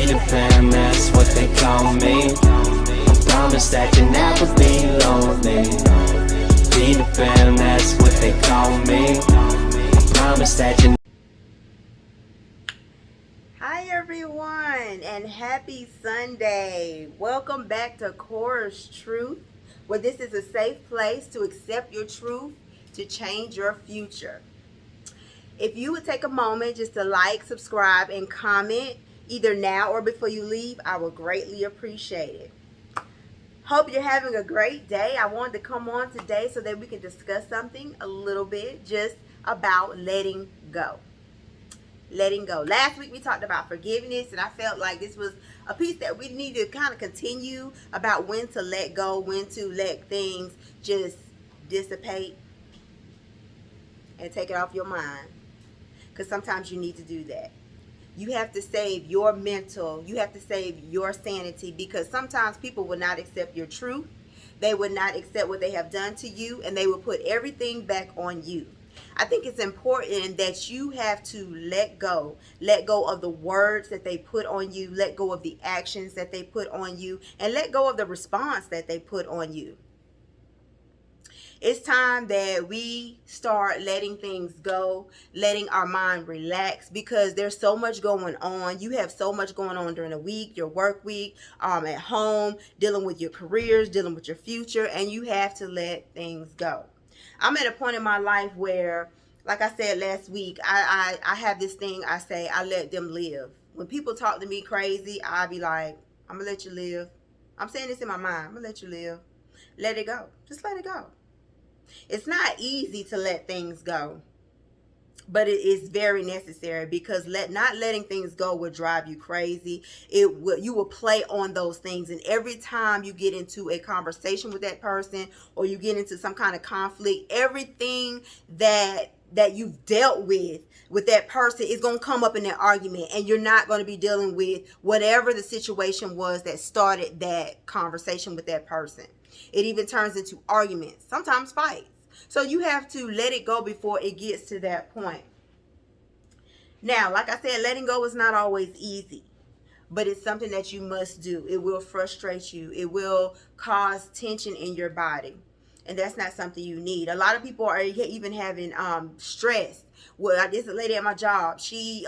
Peter Pan, that's what they call me. I promise that you'll never be lonely. Peter Pan, that's what they call me. I promise that you. Hi everyone, and happy Sunday. Welcome back to CorasTruth, where this is a safe place to accept your truth to change your future. If you would take a moment just to like, subscribe, and comment either now or before you leave, I would greatly appreciate it. Hope you're having a great day. I wanted to come on today so that we can discuss something a little bit just about letting go. Letting go. Last week we talked about forgiveness, and I felt like this was a piece that we need to kind of continue about when to let go, when to let things just dissipate and take it off your mind, because sometimes you need to do that. You have to save your mental, you have to save your sanity, because sometimes people will not accept your truth. They would not accept what they have done to you, and they will put everything back on you. I think it's important that you have to let go of the words that they put on you, let go of the actions that they put on you, and let go of the response that they put on you. It's time that we start letting things go, letting our mind relax, because there's so much going on. You have so much going on during the week, your work week, at home, dealing with your careers, dealing with your future, and you have to let things go. I'm at a point in my life where, like I said last week, I have this thing I say, I let them live. When people talk to me crazy, I be like, I'm going to let you live. I'm saying this in my mind. I'm going to let you live. Let it go. Just let it go. It's not easy to let things go, but it is very necessary, because not letting things go will drive you crazy. You will play on those things, and every time you get into a conversation with that person, or you get into some kind of conflict, everything that you've dealt with that person is going to come up in that argument, and you're not going to be dealing with whatever the situation was that started that conversation with that person. It even turns into arguments, sometimes fights. So you have to let it go before it gets to that point. Now, like I said, letting go is not always easy, but it's something that you must do. It will frustrate you. It will cause tension in your body, and that's not something you need. A lot of people are even having stress. Well, there's a lady at my job. She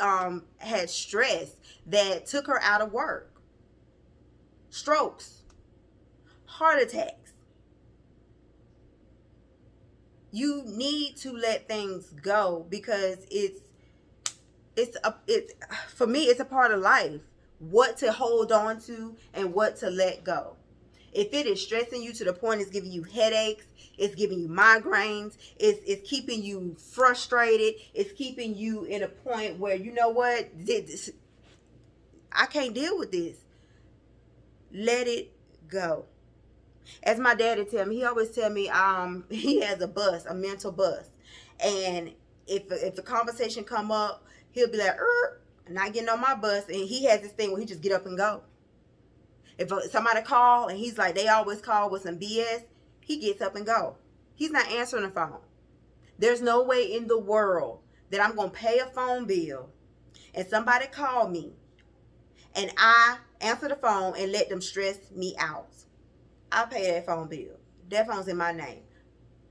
had stress that took her out of work. Strokes, heart attacks. You need to let things go, because it's for me, it's a part of life. What to hold on to and what to let go. If it is stressing you to the point it's giving you headaches, it's giving you migraines, it's keeping you frustrated, it's keeping you in a point where, you know what, I can't deal with this. Let it go. As my daddy tell me, he always tell me he has a mental bus, and if the conversation come up, he'll be like, not getting on my bus. And he has this thing where he just get up and go. If somebody call and he's like, they always call with some BS, he gets up and go. He's not answering the phone. There's no way in the world that I'm going to pay a phone bill and somebody call me and I answer the phone and let them stress me out. I'll pay that phone bill. That phone's in my name.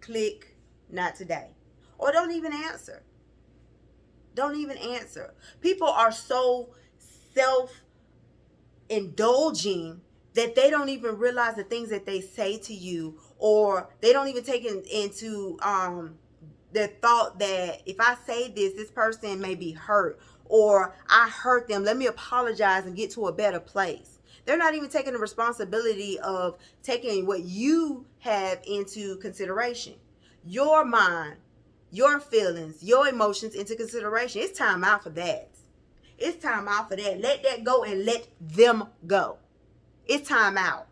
Click, not today. Or don't even answer. Don't even answer. People are so self-indulging that they don't even realize the things that they say to you, or they don't even take into their thought that if I say this person may be hurt, or I hurt them, let me apologize and get to a better place. They're not even taking the responsibility of taking what you have into consideration. Your mind, your feelings, your emotions into consideration. It's time out for that. It's time out for that. Let that go and let them go. It's time out.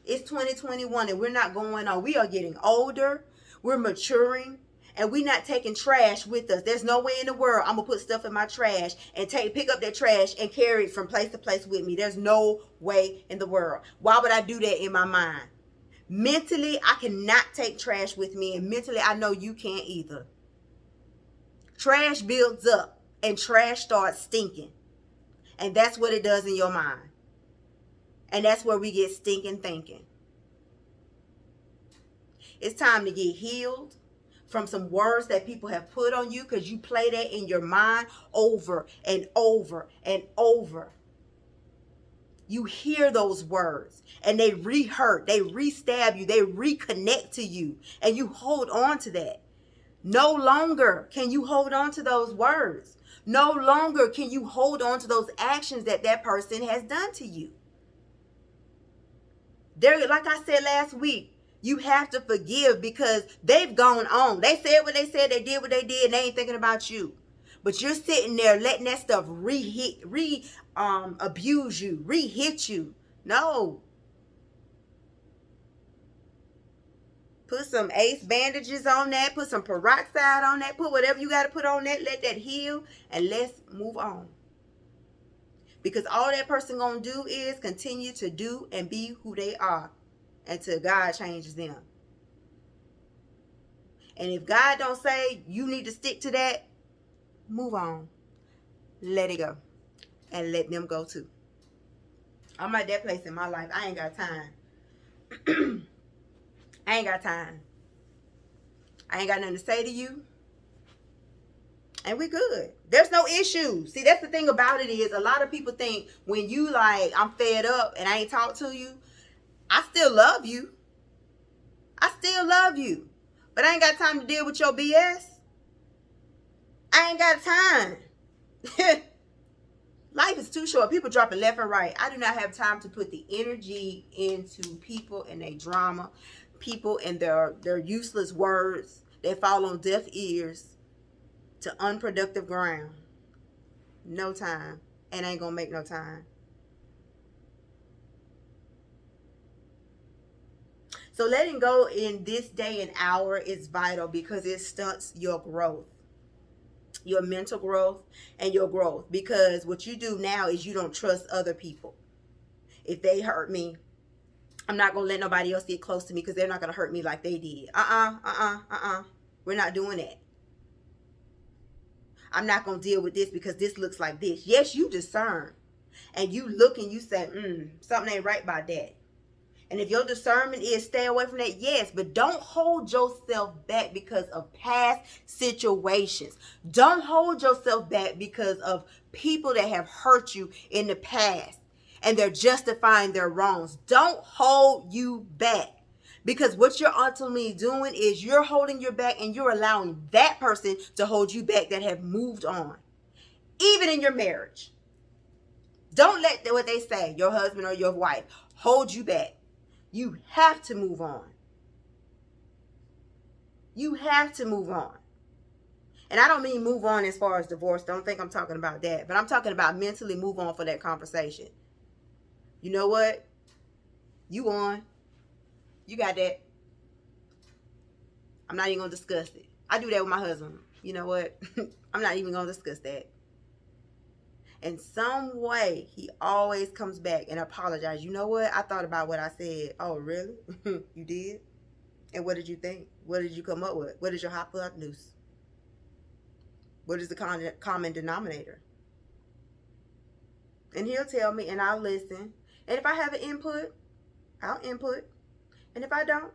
It's 2021 and we're not going on. We are getting older. We're maturing. And we're not taking trash with us. There's no way in the world I'm going to put stuff in my trash and pick up that trash and carry it from place to place with me. There's no way in the world. Why would I do that in my mind? Mentally, I cannot take trash with me. And mentally, I know you can't either. Trash builds up and trash starts stinking. And that's what it does in your mind. And that's where we get stinking thinking. It's time to get healed from some words that people have put on you, because you play that in your mind over and over and over. You hear those words and they re-hurt, they re-stab you, they reconnect to you, and you hold on to that. No longer can you hold on to those words. No longer can you hold on to those actions that that person has done to you. There, like I said last week, you have to forgive because they've gone on. They said what they said, they did what they did, and they ain't thinking about you. But you're sitting there letting that stuff abuse you, re-hit you. No. Put some ace bandages on that. Put some peroxide on that. Put whatever you got to put on that. Let that heal, and let's move on. Because all that person going to do is continue to do and be who they are until God changes them. And if God don't say you need to stick to that, move on. Let it go. And let them go too. I'm at that place in my life. I ain't got time. I ain't got time. I ain't got nothing to say to you. And we good. There's no issue. See, that's the thing about it is a lot of people think when you like, I'm fed up and I ain't talk to you, I still love you. I still love you. But I ain't got time to deal with your BS. I ain't got time. Life is too short. People dropping left and right. I do not have time to put the energy into people and their drama, people and their useless words that fall on deaf ears to unproductive ground. No time. And ain't gonna make no time. So letting go in this day and hour is vital because it stunts your growth, your mental growth and your growth. Because what you do now is you don't trust other people. If they hurt me, I'm not going to let nobody else get close to me because they're not going to hurt me like they did. We're not doing that. I'm not going to deal with this because this looks like this. Yes, you discern. And you look and you say, something ain't right about that. And if your discernment is stay away from that, yes, but don't hold yourself back because of past situations. Don't hold yourself back because of people that have hurt you in the past and they're justifying their wrongs. Don't hold you back, because what you're ultimately doing is you're holding your back and you're allowing that person to hold you back that have moved on, even in your marriage. Don't let what they say, your husband or your wife, hold you back. You have to move on. You have to move on. And I don't mean move on as far as divorce. Don't think I'm talking about that. But I'm talking about mentally move on for that conversation. You know what? You on. You got that. I'm not even going to discuss it. I do that with my husband. You know what? I'm not even going to discuss that. In some way, he always comes back and apologizes. You know what? I thought about what I said. Oh, really? You did? And what did you think? What did you come up with? What is your hypotenuse? What is the common denominator? And he'll tell me, and I'll listen. And if I have an input, I'll input. And if I don't,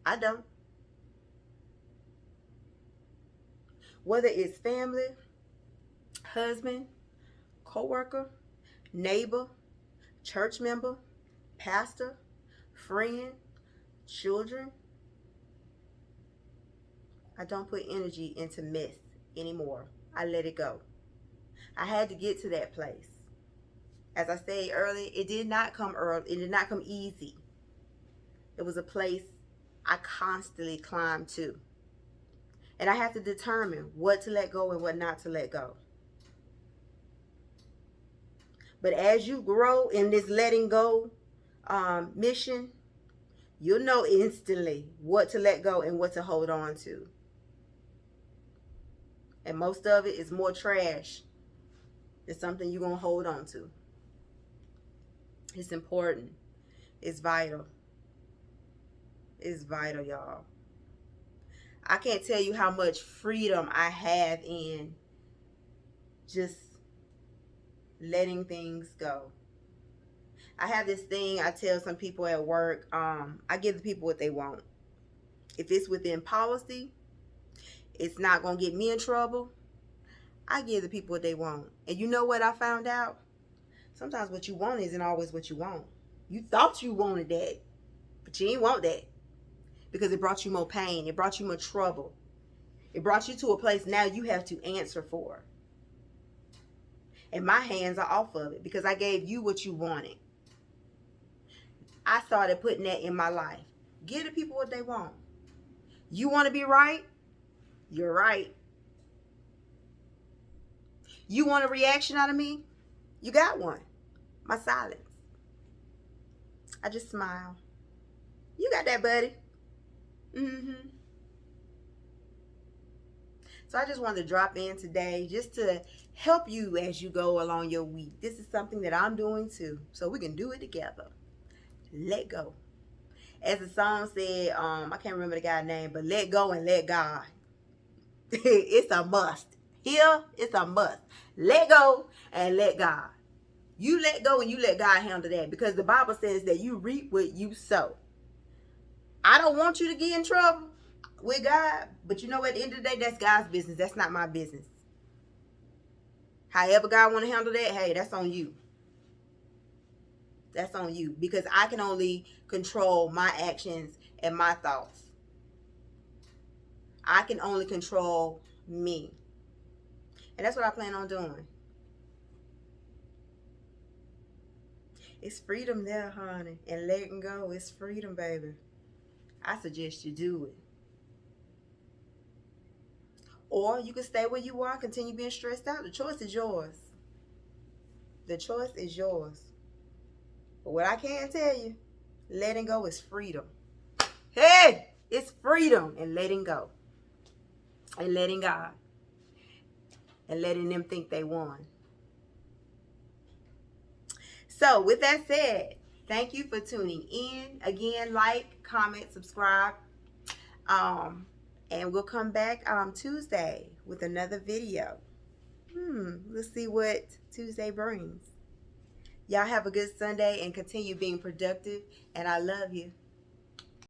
I don't. Whether it's family, husband, co-worker, neighbor, church member, pastor, friend, children, I don't put energy into mess anymore. I let it go. I had to get to that place. As I said earlier, it did not come early. It did not come easy. It was a place I constantly climbed to. And I have to determine what to let go and what not to let go. But as you grow in this letting go mission, you'll know instantly what to let go and what to hold on to. And most of it is more trash than something you're going to hold on to. It's important. It's vital. It's vital, y'all. I can't tell you how much freedom I have in just letting things go. I have this thing I tell some people at work. I give the people what they want. If it's within policy, it's not going to get me in trouble. I give the people what they want. And you know what I found out? Sometimes what you want isn't always what you want. You thought you wanted that, but you didn't want that because it brought you more pain. It brought you more trouble. It brought you to a place now you have to answer for. And my hands are off of it because I gave you what you wanted. I started putting that in my life. Give the people what they want. You want to be right? You're right. You want a reaction out of me? You got one. My silence. I just smile. You got that, buddy. So I just wanted to drop in today just to help you as you go along your week. This is something that I'm doing too, so we can do it together. Let go. As the song said, I can't remember the guy's name, but let go and let God. It's a must. Here, it's a must. Let go and let God. You let go and you let God handle that, because the Bible says that you reap what you sow. I don't want you to get in trouble with God, but you know, at the end of the day, that's God's business. That's not my business. However God want to handle that, hey, that's on you. That's on you, because I can only control my actions and my thoughts. I can only control me. And that's what I plan on doing. It's freedom there, honey. And letting go, it's freedom, baby. I suggest you do it. Or you can stay where you are, continue being stressed out. The choice is yours. The choice is yours. But what I can tell you, letting go is freedom. Hey, it's freedom and letting go. And letting God. And letting them think they won. So with that said, thank you for tuning in. Again, like, comment, subscribe. And we'll come back Tuesday with another video. Let's see what Tuesday brings. Y'all have a good Sunday and continue being productive. And I love you.